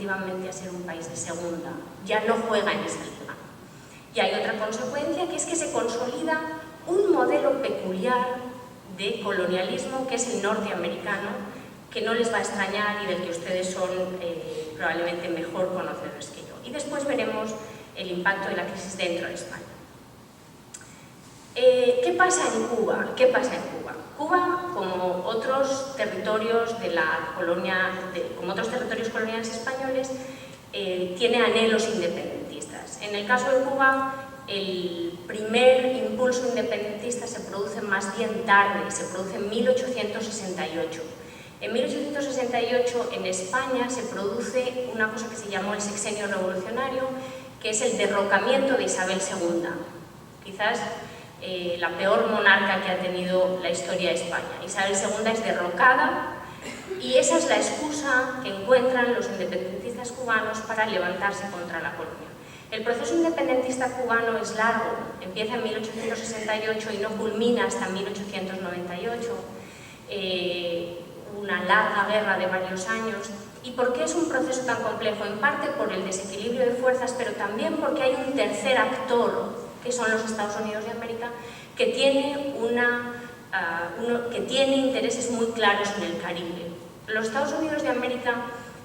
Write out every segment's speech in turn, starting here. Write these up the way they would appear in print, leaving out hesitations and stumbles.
definitivamente a ser un país de segunda, ya no juega en esa liga. Y hay otra consecuencia, que es que se consolida un modelo peculiar de colonialismo, que es el norteamericano, que no les va a extrañar y del que ustedes son probablemente mejor conocedores que yo. Y después veremos el impacto de la crisis dentro de España. ¿Qué pasa en Cuba? ¿Qué pasa en Cuba? Cuba, como otros territorios de la colonia, como otros territorios coloniales españoles, tiene anhelos independentistas. En el caso de Cuba, el primer impulso independentista se produce más bien tarde, se produce en 1868. En 1868 en España se produce una cosa que se llamó el sexenio revolucionario, que es el derrocamiento de Isabel II. Quizás la peor monarca que ha tenido la historia de España. Isabel II es derrocada y esa es la excusa que encuentran los independentistas cubanos para levantarse contra la colonia. El proceso independentista cubano es largo, empieza en 1868 y no culmina hasta 1898. Una larga guerra de varios años. ¿Y por qué es un proceso tan complejo? En parte por el desequilibrio de fuerzas, pero también porque hay un tercer actor, que son los Estados Unidos de América, que tiene intereses muy claros en el Caribe. Los Estados Unidos de América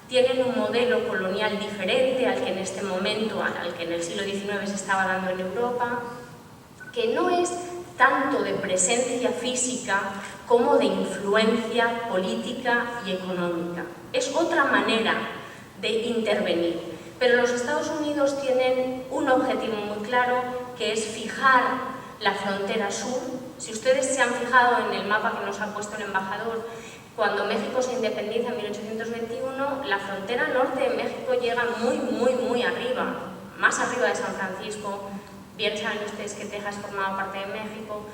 tienen un modelo colonial diferente al que en este momento, al que en el siglo XIX se estaba dando en Europa, que no es tanto de presencia física como de influencia política y económica. Es otra manera de intervenir. Pero los Estados Unidos tienen un objetivo muy claro, que es fijar la frontera sur. Si ustedes se han fijado en el mapa que nos ha puesto el embajador, cuando México se independiza en 1821, la frontera norte de México llega muy arriba, más arriba de San Francisco. Bien saben ustedes que Texas formaba parte de México,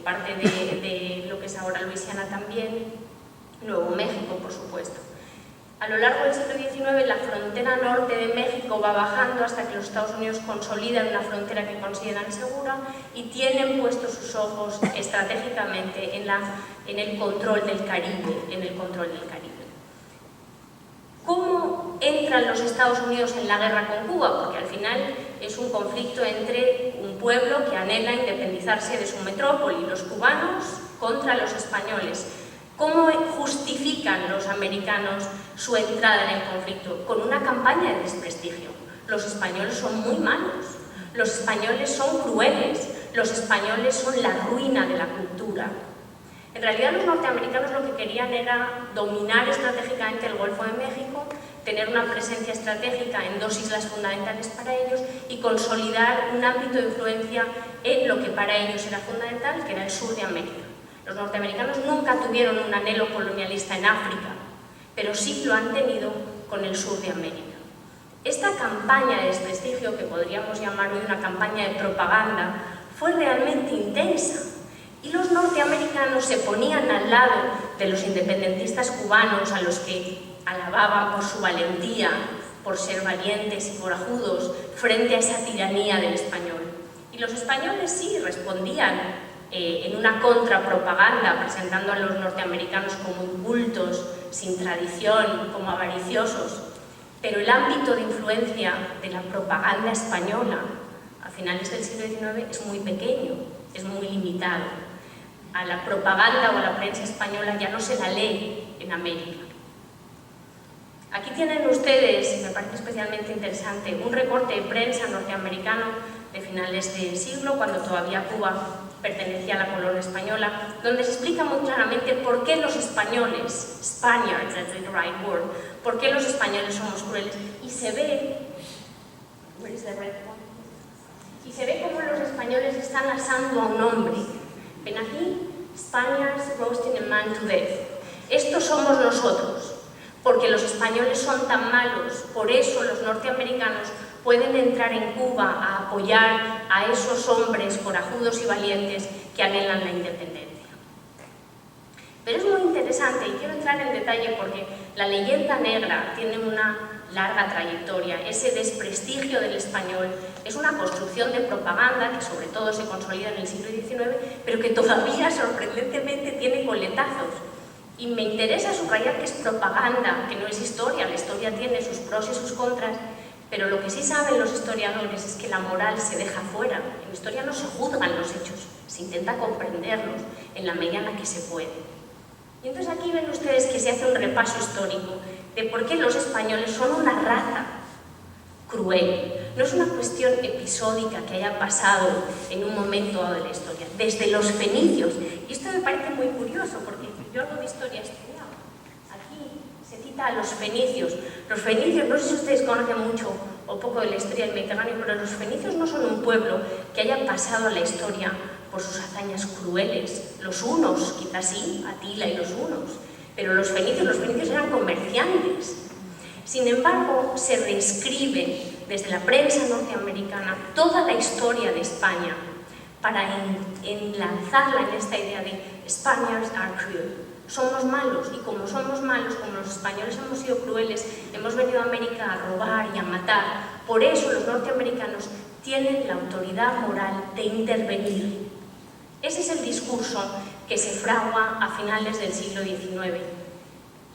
parte de lo que es ahora Luisiana también, Nuevo México, por supuesto. A lo largo del siglo XIX, la frontera norte de México va bajando hasta que los Estados Unidos consolidan una frontera que consideran segura y tienen puestos sus ojos estratégicamente en el control del Caribe, ¿Cómo entran los Estados Unidos en la guerra con Cuba? Porque al final es un conflicto entre un pueblo que anhela independizarse de su metrópoli, los cubanos contra los españoles. ¿Cómo justifican los americanos su entrada en el conflicto? Con una campaña de desprestigio. Los españoles son muy malos, los españoles son crueles, los españoles son la ruina de la cultura. En realidad los norteamericanos lo que querían era dominar estratégicamente el Golfo de México, tener una presencia estratégica en dos islas fundamentales para ellos y consolidar un ámbito de influencia en lo que para ellos era fundamental, que era el sur de América. Los norteamericanos nunca tuvieron un anhelo colonialista en África, pero sí lo han tenido con el sur de América. Esta campaña de desprestigio, que podríamos llamar hoy una campaña de propaganda, fue realmente intensa. Y los norteamericanos se ponían al lado de los independentistas cubanos, a los que alababan por su valentía, por ser valientes y corajudos frente a esa tiranía del español. Y los españoles sí respondían en una contrapropaganda, presentando a los norteamericanos como incultos, sin tradición, como avariciosos. Pero el ámbito de influencia de la propaganda española a finales del siglo XIX es muy pequeño, es muy limitado. A la propaganda o a la prensa española ya no se la lee en América. Aquí tienen ustedes, me parece especialmente interesante, un recorte de prensa norteamericano de finales del siglo, cuando todavía Cuba pertenecía a la colonia española, donde se explica muy claramente por qué los españoles, Spaniards, that's the right word, por qué los españoles somos crueles, y se ve, where is the red one? Y se ve cómo los españoles están asando a un hombre. Ven aquí, Spaniards roasting a man to death. Estos somos nosotros, porque los españoles son tan malos, por eso los norteamericanos pueden entrar en Cuba a apoyar a esos hombres corajudos y valientes que anhelan la independencia. Pero es muy interesante, y quiero entrar en detalle porque la leyenda negra tiene una larga trayectoria. Ese desprestigio del español es una construcción de propaganda que sobre todo se consolida en el siglo XIX, pero que todavía sorprendentemente tiene coletazos. Y me interesa subrayar que es propaganda, que no es historia. La historia tiene sus pros y sus contras, pero lo que sí saben los historiadores es que la moral se deja fuera. En la historia no se juzgan los hechos, se intenta comprenderlos en la medida en la que se puede. Y entonces aquí ven ustedes que se hace un repaso histórico de por qué los españoles son una raza cruel. No es una cuestión episódica que haya pasado en un momento dado de la historia. Desde los fenicios, y esto me parece muy curioso porque yo algo de historia he estudiado. Aquí se cita a los fenicios. Los fenicios, no sé si ustedes conocen mucho o poco de la historia del Mediterráneo, pero los fenicios no son un pueblo que haya pasado a la historia por sus hazañas crueles. Los hunos, quizás sí, Atila y los hunos, pero los fenicios eran comerciantes. Sin embargo, se reescribe desde la prensa norteamericana toda la historia de España para enlazarla en esta idea de Spaniards are cruel. Somos malos, y como somos malos, como los españoles hemos sido crueles, hemos venido a América a robar y a matar, por eso los norteamericanos tienen la autoridad moral de intervenir. Ese es el discurso que se fragua a finales del siglo XIX.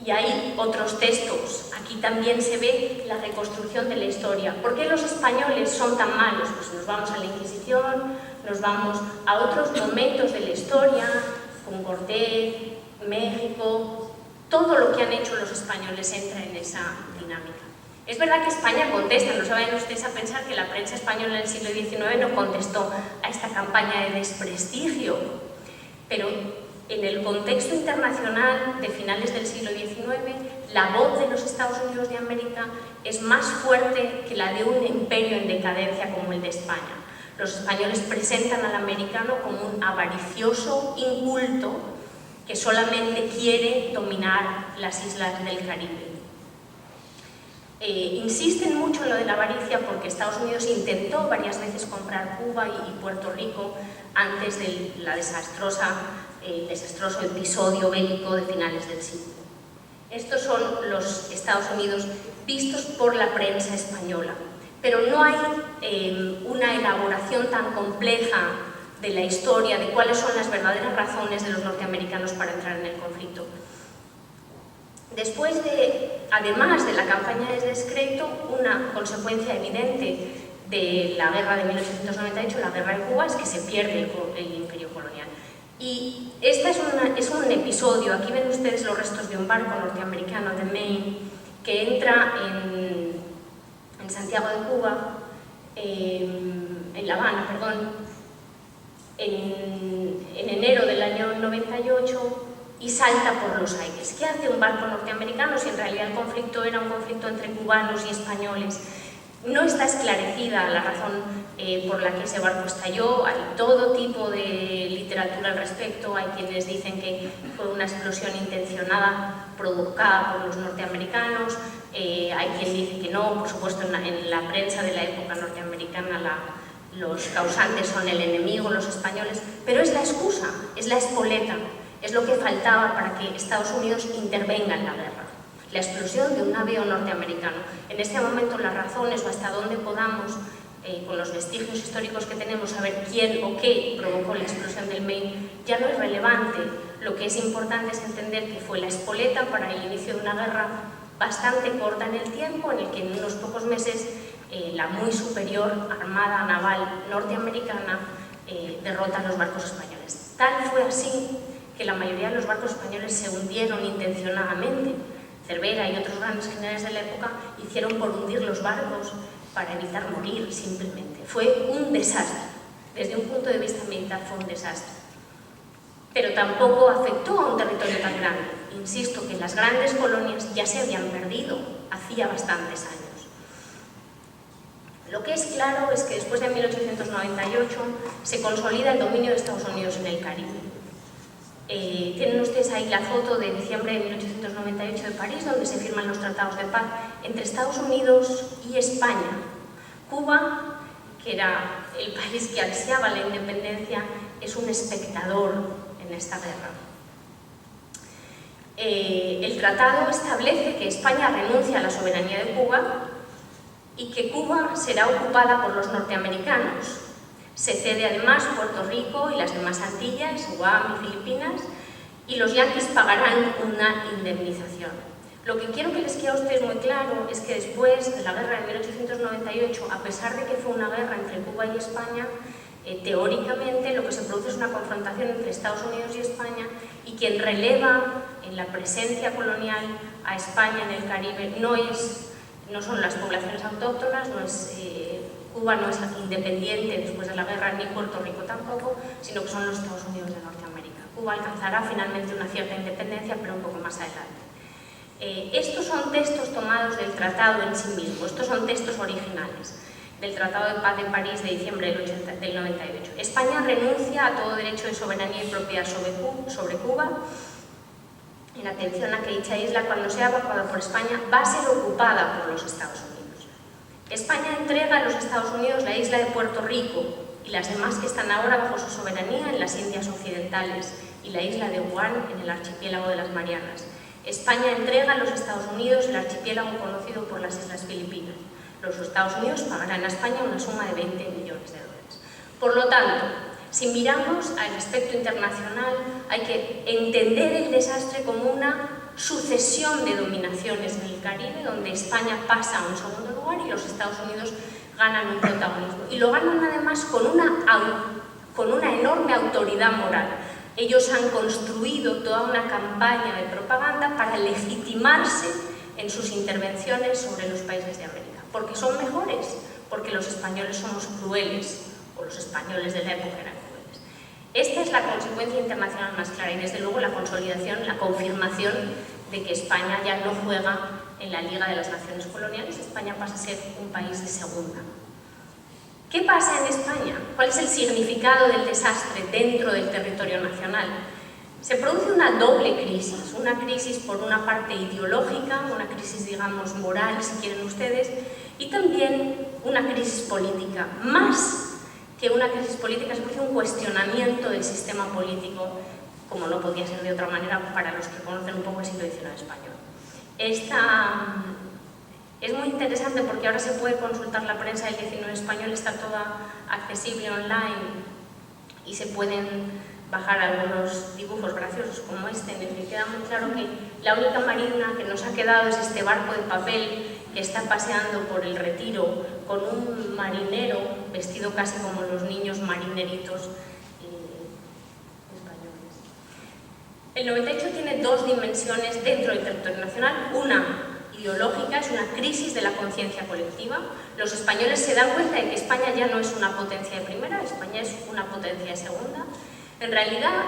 Y hay otros textos. Aquí también se ve la reconstrucción de la historia. ¿Por qué los españoles son tan malos? Pues nos vamos a la Inquisición, nos vamos a otros momentos de la historia, con Cortés, México. Todo lo que han hecho los españoles entra en esa dinámica. Es verdad que España contesta, no se vayan ustedes a pensar que la prensa española en el siglo XIX no contestó a esta campaña de desprestigio, pero en el contexto internacional de finales del siglo XIX, la voz de los Estados Unidos de América es más fuerte que la de un imperio en decadencia como el de España. Los españoles presentan al americano como un avaricioso inculto que solamente quiere dominar las islas del Caribe. Insisten mucho en lo de la avaricia porque Estados Unidos intentó varias veces comprar Cuba y Puerto Rico antes de el desastroso episodio bélico de finales del siglo. Estos son los Estados Unidos vistos por la prensa española, pero no hay una elaboración tan compleja de la historia, de cuáles son las verdaderas razones de los norteamericanos para entrar en el conflicto. Después además de la campaña de descrédito, una consecuencia evidente de la guerra de 1898, la guerra de Cuba, es que se pierde el imperio colonial. Y este es un episodio. Aquí ven ustedes los restos de un barco norteamericano de Maine que entra en Santiago de Cuba, en La Habana, perdón, en enero del año 98, y salta por los aires. ¿Qué hace un barco norteamericano si en realidad el conflicto era un conflicto entre cubanos y españoles? No está esclarecida la razón por la que ese barco estalló. Hay todo tipo de literatura al respecto. Hay quienes dicen que fue una explosión intencionada provocada por los norteamericanos. Hay quien dice que no. Por supuesto, en la prensa de la época norteamericana los causantes son el enemigo, los españoles, pero es la excusa, es la espoleta. Es lo que faltaba para que Estados Unidos intervenga en la guerra. La explosión de un navío norteamericano. En este momento las razones o hasta dónde podamos, con los vestigios históricos que tenemos, saber quién o qué provocó la explosión del Maine, ya no es relevante. Lo que es importante es entender que fue la espoleta para el inicio de una guerra bastante corta en el tiempo, en el que en unos pocos meses la muy superior Armada Naval norteamericana derrota a los barcos españoles. Tal fue así que la mayoría de los barcos españoles se hundieron intencionadamente. Cervera y otros grandes generales de la época hicieron por hundir los barcos para evitar morir, simplemente. Fue un desastre. Desde un punto de vista militar fue un desastre. Pero tampoco afectó a un territorio tan grande. Insisto que las grandes colonias ya se habían perdido hacía bastantes años. Lo que es claro es que después de 1898 se consolida el dominio de Estados Unidos en el Caribe. Tienen ustedes ahí la foto de diciembre de 1898 de París, donde se firman los tratados de paz entre Estados Unidos y España. Cuba, que era el país que ansiaba la independencia, es un espectador en esta guerra. El tratado establece que España renuncia a la soberanía de Cuba y que Cuba será ocupada por los norteamericanos. Se cede además Puerto Rico y las demás Antillas, Guam y Filipinas, y los yanquis pagarán una indemnización. Lo que quiero que les quede a ustedes muy claro es que después de la guerra de 1898, a pesar de que fue una guerra entre Cuba y España, teóricamente lo que se produce es una confrontación entre Estados Unidos y España, y quien releva en la presencia colonial a España en el Caribe no son las poblaciones autóctonas, Cuba no es independiente después de la guerra, ni Puerto Rico tampoco, sino que son los Estados Unidos de Norteamérica. Cuba alcanzará finalmente una cierta independencia, pero un poco más adelante. Estos son textos tomados del tratado en sí mismo, estos son textos originales del Tratado de Paz de París de diciembre del 98. España renuncia a todo derecho de soberanía y propiedad sobre Cuba, en atención a que dicha isla, cuando sea evacuada por España, va a ser ocupada por los Estados Unidos. España entrega a los Estados Unidos la isla de Puerto Rico y las demás que están ahora bajo su soberanía en las Indias Occidentales y la isla de Guam en el archipiélago de las Marianas. España entrega a los Estados Unidos el archipiélago conocido por las Islas Filipinas. Los Estados Unidos pagarán a España una suma de 20 millones de dólares. Por lo tanto, si miramos al aspecto internacional, hay que entender el desastre como una sucesión de dominaciones en el Caribe, donde España pasa a un segundo lugar y los Estados Unidos ganan un protagonismo. Y lo ganan además con una enorme autoridad moral. Ellos han construido toda una campaña de propaganda para legitimarse en sus intervenciones sobre los países de América. Porque son mejores, porque los españoles somos crueles, o los españoles de la época eran crueles. Esta es la consecuencia internacional más clara y desde luego la consolidación, la confirmación de que España ya no juega en la Liga de las Naciones Coloniales, España pasa a ser un país de segunda. ¿Qué pasa en España? ¿Cuál es el significado del desastre dentro del territorio nacional? Se produce una doble crisis, una crisis por una parte ideológica, una crisis, digamos, moral, si quieren ustedes, y también una crisis política. Más que una crisis política, se produce un cuestionamiento del sistema político, como no podía ser de otra manera para los que conocen un poco el siglo XIX español. Es muy interesante porque ahora se puede consultar la prensa del XIX español, está toda accesible online y se pueden bajar algunos dibujos graciosos como este, en el que queda muy claro que la única marina que nos ha quedado es este barco de papel que está paseando por el Retiro con un marinero vestido casi como los niños marineritos españoles. El 98 tiene dos dimensiones dentro del territorio nacional, una ideológica, es una crisis de la conciencia colectiva. Los españoles se dan cuenta de que España ya no es una potencia de primera, España es una potencia de segunda. En realidad,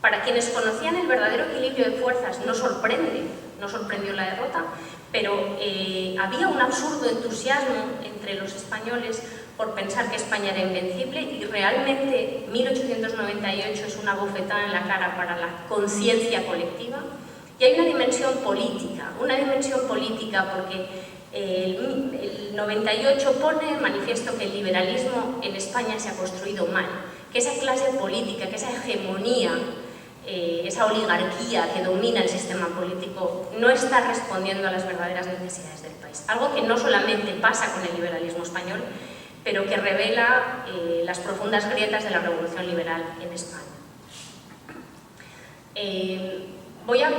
para quienes conocían el verdadero equilibrio de fuerzas, no sorprendió la derrota, pero había un absurdo entusiasmo entre los españoles por pensar que España era invencible y realmente 1898 es una bofetada en la cara para la conciencia colectiva. Y hay una dimensión política porque el 98 pone en manifiesto que el liberalismo en España se ha construido mal, que esa clase política, que esa hegemonía, esa oligarquía que domina el sistema político no está respondiendo a las verdaderas necesidades del país. Algo que no solamente pasa con el liberalismo español, pero que revela las profundas grietas de la revolución liberal en España. Voy a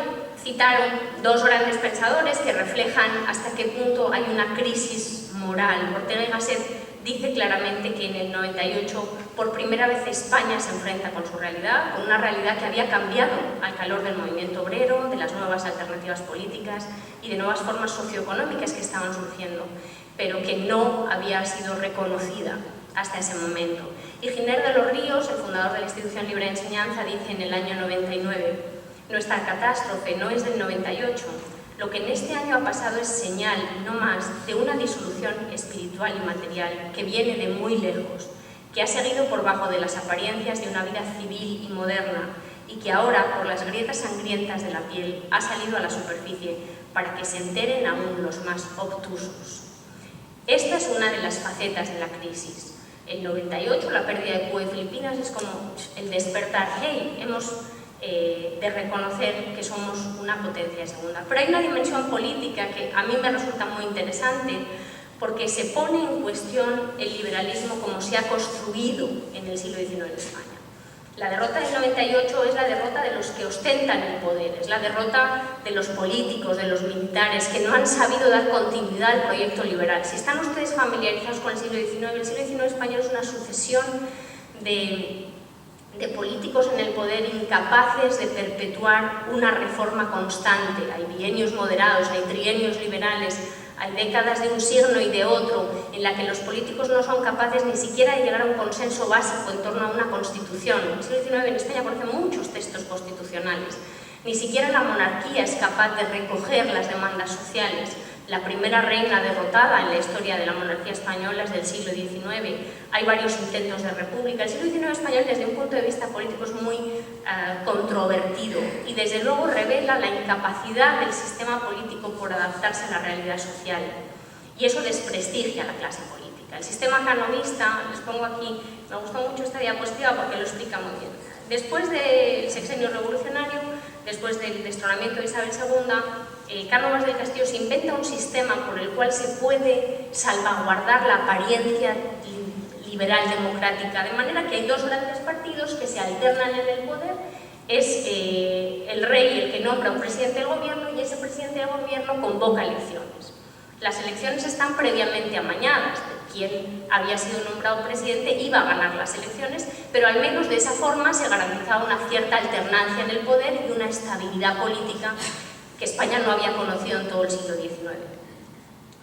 citar dos grandes pensadores que reflejan hasta qué punto hay una crisis moral. Ortega y Gasset dice claramente que en el 98 por primera vez España se enfrenta con su realidad, con una realidad que había cambiado al calor del movimiento obrero, de las nuevas alternativas políticas y de nuevas formas socioeconómicas que estaban surgiendo, pero que no había sido reconocida hasta ese momento. Y Giner de los Ríos, el fundador de la Institución Libre de Enseñanza, dice en el año 99: nuestra catástrofe no es del 98, lo que en este año ha pasado es señal, no más, de una disolución espiritual y material que viene de muy lejos, que ha seguido por bajo de las apariencias de una vida civil y moderna y que ahora, por las grietas sangrientas de la piel, ha salido a la superficie para que se enteren aún los más obtusos. Esta es una de las facetas de la crisis. El 98, la pérdida de Cuba y Filipinas, es como el despertar. Hey, hemos de reconocer que somos una potencia segunda. Pero hay una dimensión política que a mí me resulta muy interesante porque se pone en cuestión el liberalismo como se ha construido en el siglo XIX en España. La derrota del 98 es la derrota de los que ostentan el poder, es la derrota de los políticos, de los militares, que no han sabido dar continuidad al proyecto liberal. Si están ustedes familiarizados con el siglo XIX, el siglo XIX español es una sucesión de políticos en el poder incapaces de perpetuar una reforma constante. Hay bienios moderados, hay trienios liberales, hay décadas de un signo y de otro en la que los políticos no son capaces ni siquiera de llegar a un consenso básico en torno a una constitución. En el siglo XIX en España aparecen muchos textos constitucionales. Ni siquiera la monarquía es capaz de recoger las demandas sociales. La primera reina derrotada en la historia de la monarquía española es del siglo XIX. Hay varios intentos de república. El siglo XIX español, desde un punto de vista político, es muy controvertido y desde luego revela la incapacidad del sistema político por adaptarse a la realidad social. Y eso desprestigia a la clase política. El sistema canovista, les pongo aquí, me gustó mucho esta diapositiva porque lo explica muy bien. Después del sexenio revolucionario, después del destronamiento de Isabel II, Cánovas del Castillo se inventa un sistema por el cual se puede salvaguardar la apariencia liberal democrática, de manera que hay dos grandes partidos que se alternan en el poder. Es el rey el que nombra un presidente del gobierno y ese presidente del gobierno convoca elecciones. Las elecciones están previamente amañadas. Quien había sido nombrado presidente iba a ganar las elecciones, pero al menos de esa forma se garantizaba una cierta alternancia en el poder y una estabilidad política que España no había conocido en todo el siglo XIX.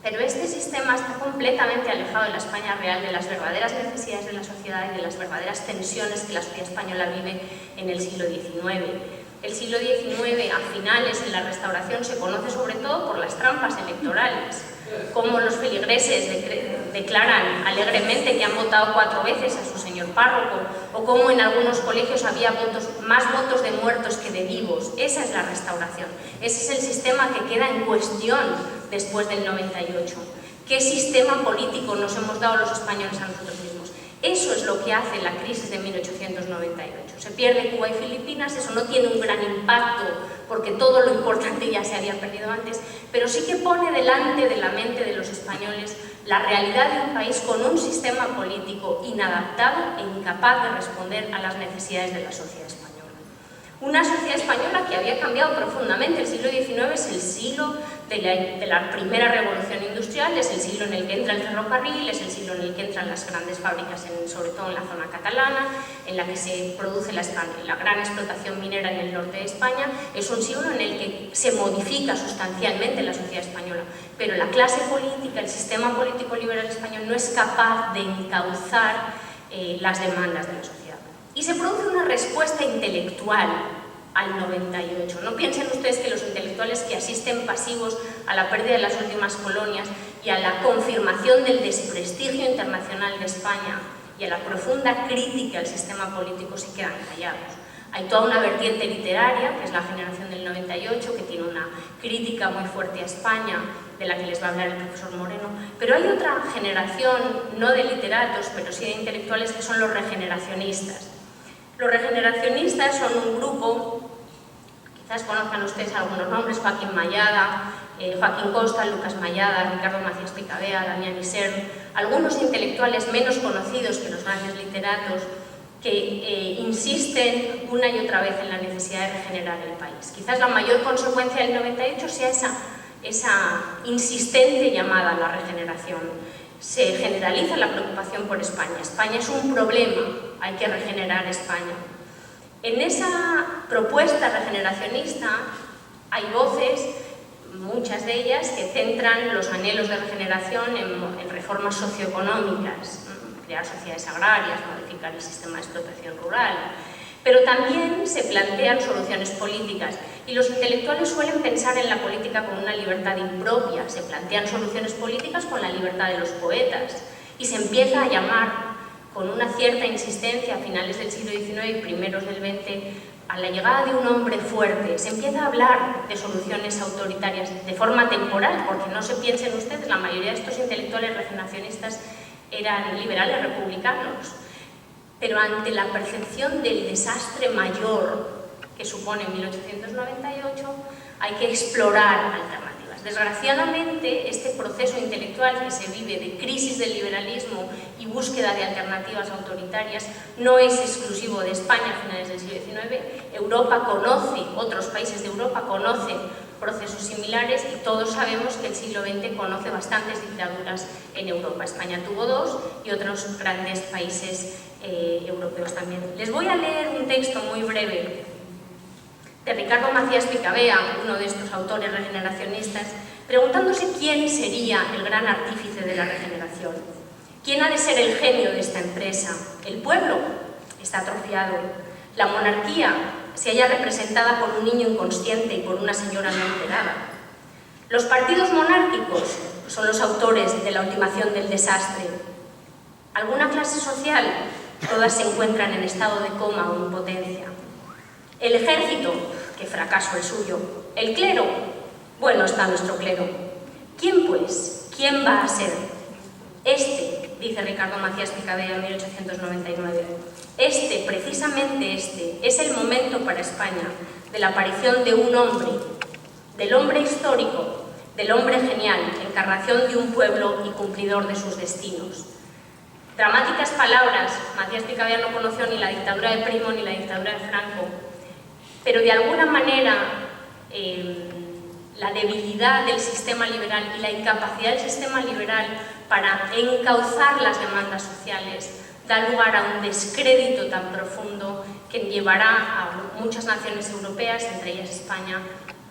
Pero este sistema está completamente alejado de la España real, de las verdaderas necesidades de la sociedad y de las verdaderas tensiones que la sociedad española vive en el siglo XIX. El siglo XIX, a finales, en la Restauración, se conoce sobre todo por las trampas electorales, como los feligreses declaran alegremente que han votado 4 veces a su señor párroco, o como en algunos colegios había más votos de muertos que de vivos. Esa es la Restauración. Ese es el sistema que queda en cuestión después del 98. ¿Qué sistema político nos hemos dado los españoles a nosotros mismos? Eso es lo que hace la crisis de 1898. Se pierde Cuba y Filipinas, eso no tiene un gran impacto porque todo lo importante ya se había perdido antes, pero sí que pone delante de la mente de los españoles la realidad de un país con un sistema político inadaptado e incapaz de responder a las necesidades de la sociedad española. Una sociedad española que había cambiado profundamente. El siglo XIX es el siglo de la primera revolución industrial, es el siglo en el que entra el ferrocarril, es el siglo en el que entran las grandes fábricas, sobre todo en la zona catalana, en la que se produce la gran explotación minera en el norte de España. Es un siglo en el que se modifica sustancialmente la sociedad española, pero la clase política, el sistema político liberal español no es capaz de encauzar las demandas de la sociedad. Y se produce una respuesta intelectual al 98. No piensen ustedes que los intelectuales que asisten pasivos a la pérdida de las últimas colonias y a la confirmación del desprestigio internacional de España y a la profunda crítica al sistema político se quedan callados. Hay toda una vertiente literaria, que es la generación del 98, que tiene una crítica muy fuerte a España, de la que les va a hablar el profesor Moreno, pero hay otra generación, no de literatos, pero sí de intelectuales, que son los regeneracionistas. Los regeneracionistas son un grupo, quizás conozcan ustedes algunos nombres: Joaquín Mayada, Joaquín Costa, Lucas Mayada, Ricardo Macías Picabea, Damián Isern, algunos intelectuales menos conocidos que los grandes literatos, que insisten una y otra vez en la necesidad de regenerar el país. Quizás la mayor consecuencia del 98 sea esa insistente llamada a la regeneración. Se generaliza la preocupación por España. España es un problema, hay que regenerar España. En esa propuesta regeneracionista hay voces, muchas de ellas, que centran los anhelos de regeneración en reformas socioeconómicas, crear sociedades agrarias, modificar el sistema de explotación rural, pero también se plantean soluciones políticas, y los intelectuales suelen pensar en la política con una libertad impropia. Se plantean soluciones políticas con la libertad de los poetas, y se empieza a llamar con una cierta insistencia a finales del siglo XIX y primeros del XX a la llegada de un hombre fuerte. Se empieza a hablar de soluciones autoritarias de forma temporal, porque no se piensen ustedes, la mayoría de estos intelectuales regeneracionistas eran liberales republicanos, pero ante la percepción del desastre mayor que supone 1898, hay que explorar alternativas. democráticas. Desgraciadamente, este proceso intelectual que se vive de crisis del liberalismo y búsqueda de alternativas autoritarias no es exclusivo de España a finales del siglo XIX. Europa conoce, otros países de Europa conocen procesos similares y todos sabemos que el siglo XX conoce bastantes dictaduras en Europa. España tuvo dos y otros grandes países europeos también. Les voy a leer un texto muy breve de Ricardo Macías Picabea, uno de estos autores regeneracionistas, preguntándose quién sería el gran artífice de la regeneración. ¿Quién ha de ser el genio de esta empresa? ¿El pueblo? Está atrofiado. ¿La monarquía se halla representada por un niño inconsciente y por una señora no enterada? Los partidos monárquicos son los autores de la ultimación del desastre. ¿Alguna clase social? Todas se encuentran en estado de coma o impotencia. El ejército, qué fracaso el suyo. El clero, bueno está nuestro clero. ¿Quién pues? ¿Quién va a ser? Este, dice Ricardo Macías Picabea en 1899, precisamente este, es el momento para España de la aparición de un hombre, del hombre histórico, del hombre genial, encarnación de un pueblo y cumplidor de sus destinos. Dramáticas palabras, Macías Picabea no conoció ni la dictadura de Primo ni la dictadura de Franco, pero de alguna manera la debilidad del sistema liberal y la incapacidad del sistema liberal para encauzar las demandas sociales da lugar a un descrédito tan profundo que llevará a muchas naciones europeas, entre ellas España,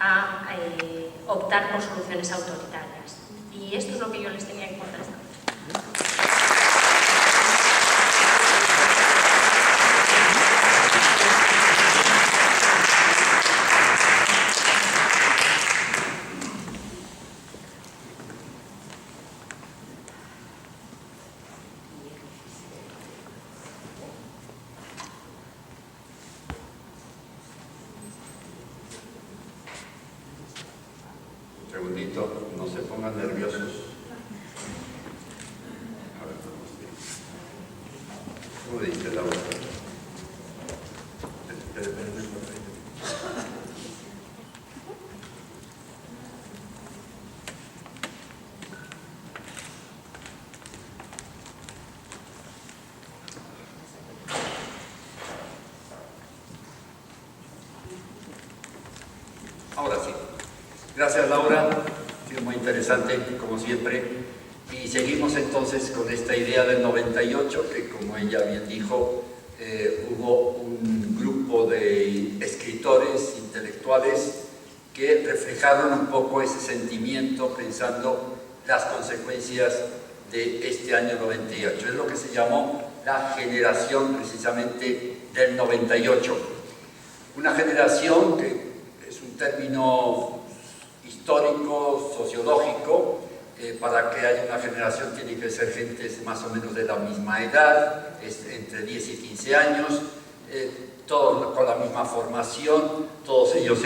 a optar por soluciones autoritarias. Y esto es lo que yo les tenía que contar esta noche. No se pongan nerviosos. A ver, ¿cómo dice la otra? Ahora sí. Gracias, Laura. Ha sido muy interesante, como siempre. Y seguimos entonces con esta idea del 98, que como ella bien dijo, hubo un grupo de escritores, intelectuales, que reflejaron un poco ese sentimiento pensando las consecuencias de este año 98. Es lo que se llamó la generación precisamente del 98. Una generación que es un término histórico, sociológico. Para que haya una generación tiene que ser gente más o menos de la misma edad, entre 10 y 15 años, todos con la misma formación, todos ellos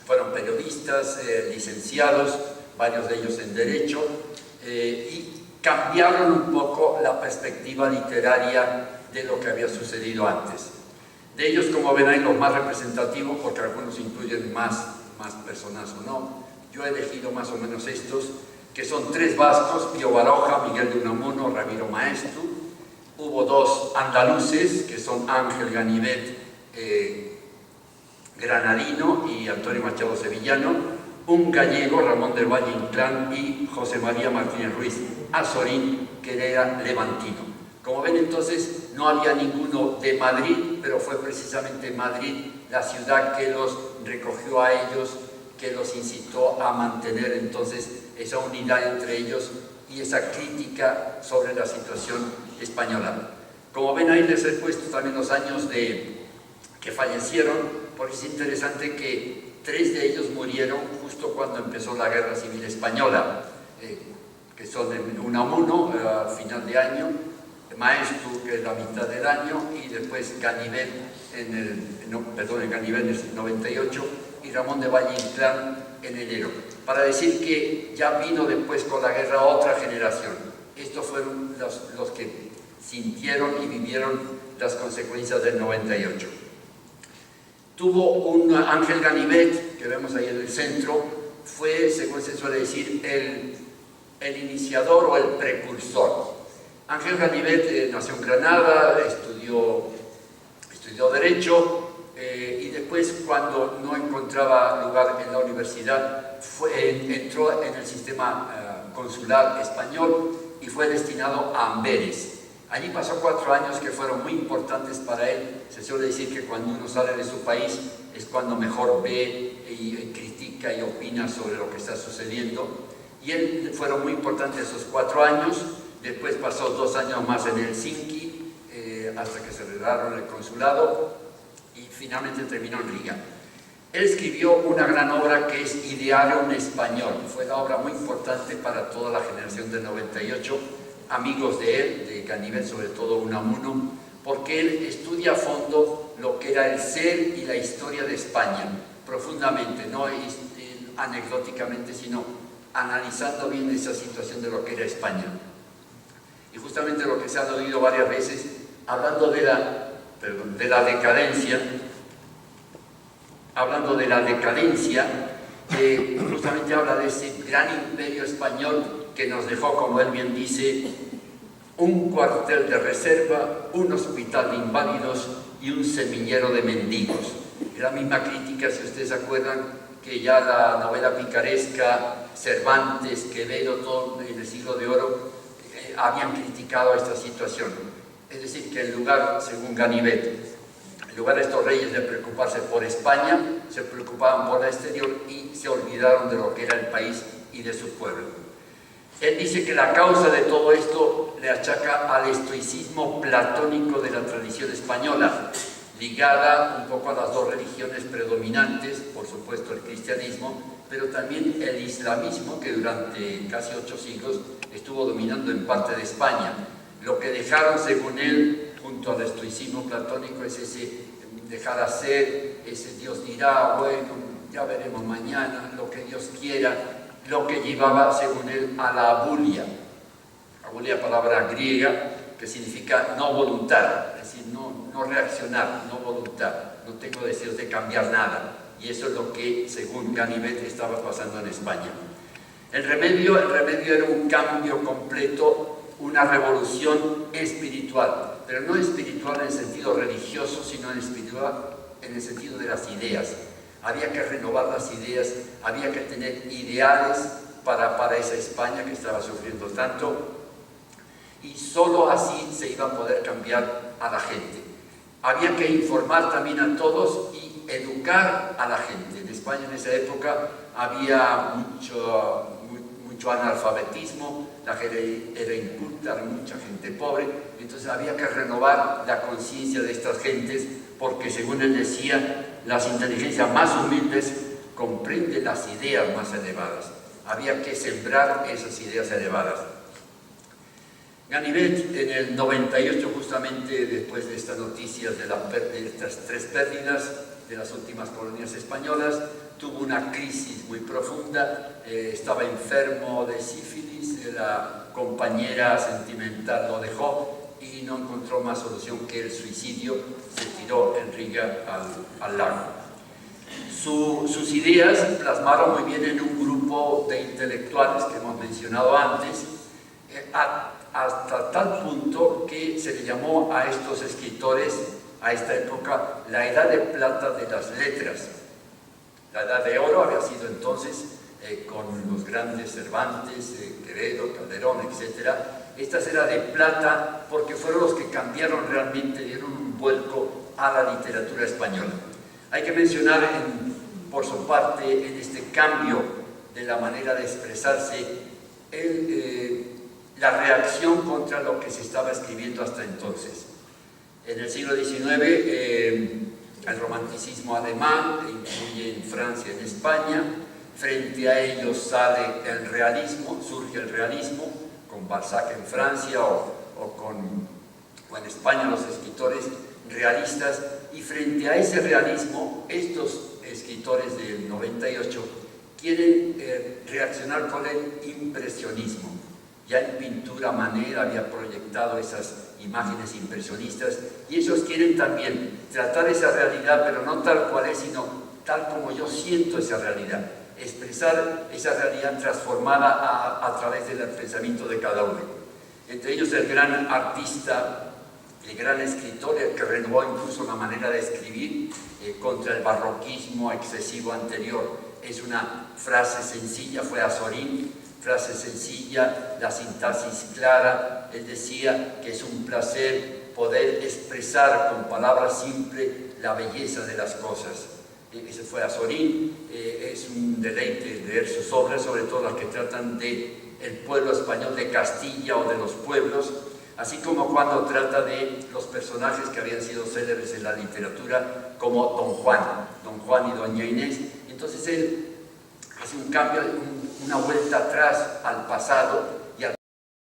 fueron periodistas, licenciados, varios de ellos en Derecho, y cambiaron un poco la perspectiva literaria de lo que había sucedido antes. De ellos, como ven, hay los más representativos, porque algunos incluyen más personas o no. Yo he elegido más o menos estos, que son tres vascos: Pío Baroja, Miguel de Unamuno, Ramiro Maeztu. Hubo dos andaluces, que son Ángel Ganivet, granadino, y Antonio Machado Sevillano. Un gallego, Ramón del Valle Inclán, y José María Martínez Ruiz Azorín, que era levantino. Como ven, entonces, no había ninguno de Madrid, pero fue precisamente Madrid la ciudad que los recogió a ellos, que los incitó a mantener entonces esa unidad entre ellos y esa crítica sobre la situación española. Como ven, ahí les he puesto también los años que fallecieron, porque es interesante que 3 de ellos murieron justo cuando empezó la Guerra Civil Española, que son Unamuno a final de año, Maeztu, que es la mitad del año, y después Ganivet en el 98, y Ramón de Valle Inclán en enero, para decir que ya vino después con la guerra otra generación. Estos fueron los que sintieron y vivieron las consecuencias del 98. Tuvo un Ángel Ganivet, que vemos ahí en el centro, fue, según se suele decir, el iniciador o el precursor. Ángel Ganivet nació en Granada, estudió Derecho, y después, cuando no encontraba lugar en la universidad, entró en el sistema consular español y fue destinado a Amberes. Allí pasó 4 años que fueron muy importantes para él. Se suele decir que cuando uno sale de su país es cuando mejor ve y critica y opina sobre lo que está sucediendo. Y él fueron muy importantes esos 4 años. Después pasó 2 años más en Helsinki, hasta que se cerraron el consulado, y finalmente terminó en Riga. Él escribió una gran obra que es Ideario en Español. Fue la obra muy importante para toda la generación del 98, amigos de él, de Ganivet, sobre todo Unamuno, porque él estudia a fondo lo que era el ser y la historia de España, profundamente, no anecdóticamente, sino analizando bien esa situación de lo que era España. Y justamente lo que se ha oído varias veces, hablando de la decadencia, justamente habla de ese gran imperio español que nos dejó, como él bien dice, un cuartel de reserva, un hospital de inválidos y un semillero de mendigos. Es la misma crítica, si ustedes se acuerdan, que ya la novela picaresca, Cervantes, Quevedo, todo en el siglo de oro, habían criticado esta situación. Es decir, que en lugar, según Ganivet, en lugar de estos reyes de preocuparse por España, se preocupaban por el exterior y se olvidaron de lo que era el país y de su pueblo. Él dice que la causa de todo esto le achaca al estoicismo platónico de la tradición española, ligada un poco a las 2 religiones predominantes, por supuesto el cristianismo, pero también el islamismo, que durante casi 8 siglos estuvo dominando en parte de España. Lo que dejaron, según él, junto al estoicismo platónico, es ese dejar hacer, ese Dios dirá, bueno, ya veremos mañana, lo que Dios quiera, lo que llevaba, según él, a la abulia. Abulia, palabra griega, que significa no voluntad, es decir, no reaccionar, no voluntad, no tengo deseos de cambiar nada. Y eso es lo que, según Ganivet, estaba pasando en España. El remedio era un cambio completo, una revolución espiritual, pero no espiritual en el sentido religioso, sino espiritual en el sentido de las ideas. Había que renovar las ideas, había que tener ideales para esa España que estaba sufriendo tanto, y solo así se iba a poder cambiar a la gente. Había que informar también a todos y educar a la gente. En España en esa época había mucho analfabetismo, la gente era inculta, había mucha gente pobre, entonces había que renovar la conciencia de estas gentes, porque según él decía, las inteligencias más humildes comprenden las ideas más elevadas. Había que sembrar esas ideas elevadas. Ganivet, en el 98, justamente después de estas noticias de estas 3 pérdidas de las últimas colonias españolas, tuvo una crisis muy profunda, estaba enfermo de sífilis, la compañera sentimental lo dejó y no encontró más solución que el suicidio, se tiró en Riga al lago. Sus ideas se plasmaron muy bien en un grupo de intelectuales que hemos mencionado antes, hasta tal punto que se le llamó a estos escritores, a esta época, la edad de plata de las letras. La edad de oro había sido entonces con los grandes Cervantes, Quevedo, Calderón, etc. Esta era de plata porque fueron los que cambiaron realmente, dieron un vuelco a la literatura española. Hay que mencionar, por su parte, en este cambio de la manera de expresarse, la reacción contra lo que se estaba escribiendo hasta entonces. En el siglo XIX, el romanticismo alemán influye en Francia y en España. Frente a ellos sale el realismo, surge el realismo, con Balzac en Francia o en España los escritores realistas. Y frente a ese realismo, estos escritores del 98 quieren reaccionar con el impresionismo. Ya en pintura Manet había proyectado esas imágenes impresionistas y ellos quieren también tratar esa realidad, pero no tal cual es, sino tal como yo siento esa realidad. expresar esa realidad transformada a través del pensamiento de cada uno. Entre ellos el gran artista, el gran escritor, el que renovó incluso la manera de escribir contra el barroquismo excesivo anterior. Es una frase sencilla, fue Azorín, frase sencilla, la sintaxis clara. Él decía que es un placer poder expresar con palabras simples la belleza de las cosas. Ese fue Azorín. Es un deleite leer sus obras, sobre todo las que tratan del pueblo español de Castilla o de los pueblos, así como cuando trata de los personajes que habían sido célebres en la literatura, como Don Juan y Doña Inés. Entonces él hace un cambio, una vuelta atrás al pasado,